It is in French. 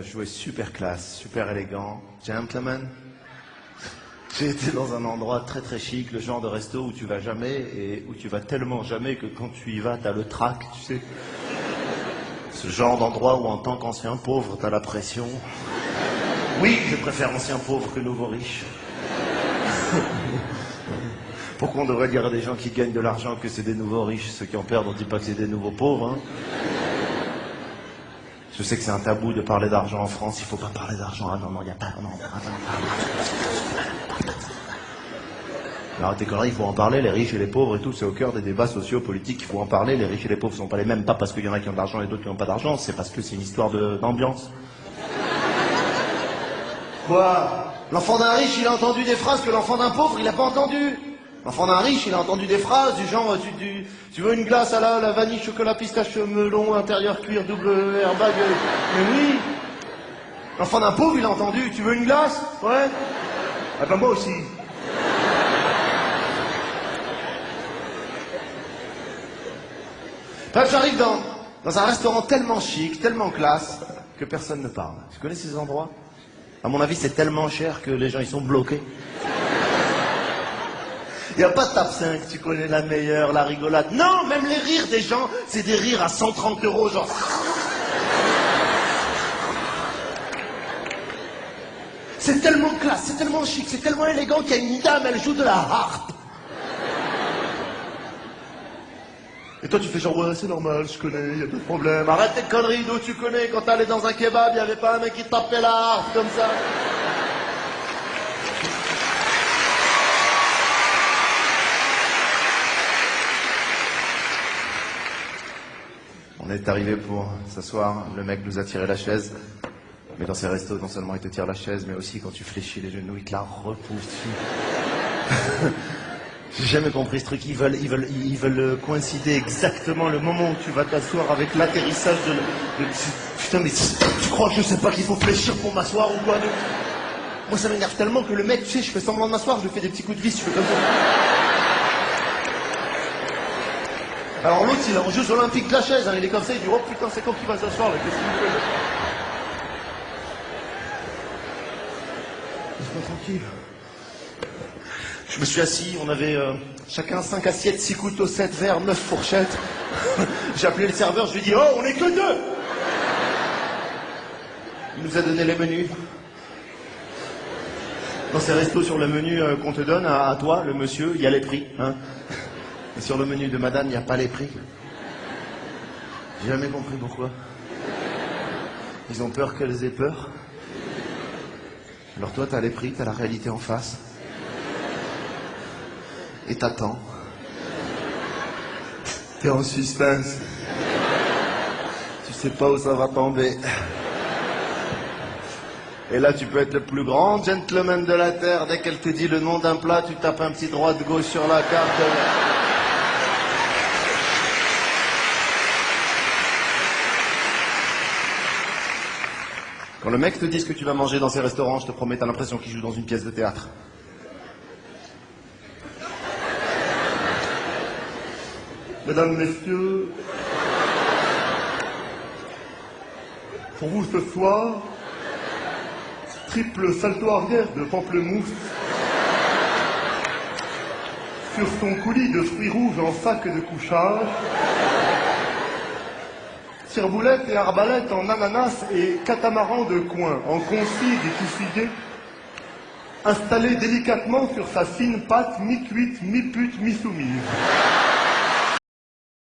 Je jouais super classe, super élégant. Gentleman. J'ai été dans un endroit très très chic, le genre de resto où tu vas jamais et où tu vas tellement jamais que quand tu y vas, t'as le trac, tu sais. Ce genre d'endroit où en tant qu'ancien pauvre, t'as la pression. Oui, je préfère ancien pauvre que nouveau riche. Pourquoi on devrait dire à des gens qui gagnent de l'argent que c'est des nouveaux riches? Ceux qui en perdent, on dit pas que c'est des nouveaux pauvres, hein. Je sais que c'est un tabou de parler d'argent en France, il faut pas parler d'argent. Ah non, non, il n'y a pas... Non, alors tes conneries, il faut en parler, les riches et les pauvres et tout, c'est au cœur des débats sociaux-politiques, il faut en parler, les riches et les pauvres sont pas les mêmes, pas parce qu'il y en a qui ont de l'argent et d'autres qui n'ont pas d'argent, c'est parce que c'est une histoire d'ambiance. Quoi? L'enfant d'un riche, il a entendu des phrases que l'enfant d'un pauvre, il n'a pas entendu. L'enfant d'un riche, il a entendu des phrases du genre, tu veux une glace à la vanille, chocolat, pistache, melon, intérieur, cuir, double airbag, mais oui. L'enfant d'un pauvre, il a entendu, tu veux une glace? Ouais. Ah ben moi aussi. Bref, j'arrive dans un restaurant tellement chic, tellement classe, que personne ne parle. Tu connais ces endroits? À mon avis, c'est tellement cher que les gens, ils sont bloqués. Il n'y a pas de tape 5, tu connais la meilleure, la rigolade. Non, même les rires des gens, c'est des rires à 130 €, genre... C'est tellement classe, c'est tellement chic, c'est tellement élégant qu'il y a une dame, elle joue de la harpe. Et toi, tu fais genre, ouais, c'est normal, je connais, il y a pas de problème. Arrête tes conneries, d'où tu connais. Quand t'allais dans un kebab, il n'y avait pas un mec qui tapait la harpe comme ça. On est arrivé pour s'asseoir, le mec nous a tiré la chaise. Mais dans ces restos, non seulement il te tire la chaise, mais aussi quand tu fléchis les genoux, il te la repousse. J'ai jamais compris ce truc. Ils veulent coïncider exactement le moment où tu vas t'asseoir avec l'atterrissage de... Putain, mais tu crois que je sais pas qu'il faut fléchir pour m'asseoir ou quoi? Moi, ça m'énerve tellement que le mec, tu sais, je fais semblant de m'asseoir, je lui fais des petits coups de vis, je fais comme ça. Alors l'autre, il est en Jeux Olympiques de la chaise, hein, il est comme ça, il dit, oh putain, c'est quand qu'il va s'asseoir, là, qu'est-ce qu'il me fait? Laisse-moi tranquille. Je me suis assis, on avait chacun 5 assiettes, 6 couteaux, 7 verres, 9 fourchettes. J'ai appelé le serveur, je lui ai dit, oh, on est que 2. Il nous a donné les menus. Dans ces restos, sur le menu qu'on te donne, à toi, le monsieur, il y a les prix. Hein. Et sur le menu de madame, il n'y a pas les prix. J'ai jamais compris pourquoi. Ils ont peur qu'elles aient peur. Alors toi, t'as les prix, t'as la réalité en face. Et t'attends. T'es en suspense. Tu sais pas où ça va tomber. Et là, tu peux être le plus grand gentleman de la Terre. Dès qu'elle te dit le nom d'un plat, tu tapes un petit droite-gauche sur la carte. Quand le mec te dit ce que tu vas manger dans ces restaurants, je te promets, t'as l'impression qu'il joue dans une pièce de théâtre. Mesdames, Messieurs, pour vous ce soir, triple salto arrière de pamplemousse sur son coulis de fruits rouges en sac de couchage, cirboulettes et arbalètes en ananas et catamaran de coin en confit et touffillé, installé délicatement sur sa fine pâte mi-cuite, mi-pute, mi-soumise.